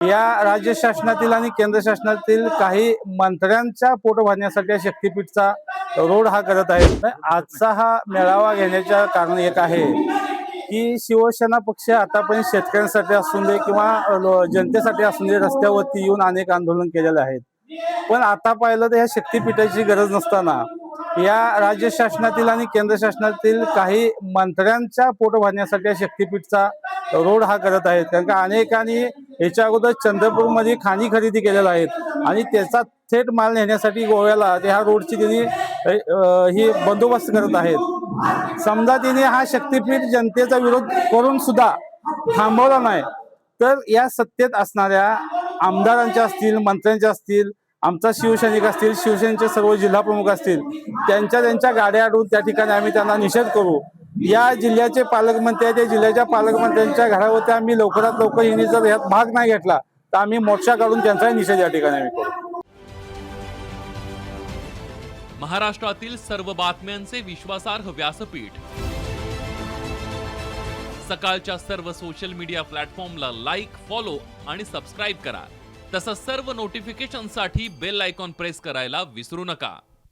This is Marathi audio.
या राज्य शासनातील आणि केंद्र शासनातील काही मंत्र्यांच्या पोट भरण्यासाठी शक्तीपीठचा रोड हा करत आहे। आजचा हा मेळावा घेण्याच्या कारण एक आहे की शिवसेना पक्ष आतापर्यंत शेतकऱ्यांसाठी असून दे किंवा जनतेसाठी असून दे रस्त्यावरती येऊन अनेक आंदोलन केलेले आहेत। पण आता पाहिलं तर ह्या शक्तीपीठाची गरज नसताना या राज्य शासनातील आणि केंद्र शासनातील काही मंत्र्यांच्या पोट भरण्यासाठी शक्तीपीठचा रोड हा करत आहेत। कारण का अनेकांनी याच्या अगोदर चंद्रपूरमध्ये खाणी खरेदी केलेल्या आहेत आणि त्याचा थेट माल नेण्यासाठी गोव्याला ह्या रोडची त्यांनी ही बंदोबस्त करत आहेत। समजा तिने हा शक्तीपीठ जनतेचा विरोध करून सुद्धा थांबवला नाही तर या सत्तेत असणाऱ्या आमदारांच्या असतील, मंत्र्यांच्या असतील, आमचा शिवसैनिक असतील, शिवसेनेचे सर्व जिल्हा प्रमुख असतील, त्यांच्या गाड्या अडवून त्या ठिकाणी आम्ही त्यांना निषेध करू। या जिल्ह्याचे पालकमंत्री आहेत, त्या जिल्ह्याच्या पालकमंत्र्यांच्या घरावरती आम्ही लवकरात लवकर यांनी जर यात भाग नाही घेतला तर आम्ही मोर्चा काढून त्यांचा निषेध या ठिकाणी आम्ही करू। महाराष्ट्रातील सर्व बातम्यांचे विश्वासार्ह व्यासपीठ सकाळच्या सर्व सोशल मीडिया प्लॅटफॉर्मला लाईक, फॉलो आणि सबस्क्राईब करा। तसंच सर्व नोटिफिकेशनसाठी बेल आयकॉन प्रेस करायला विसरू नका।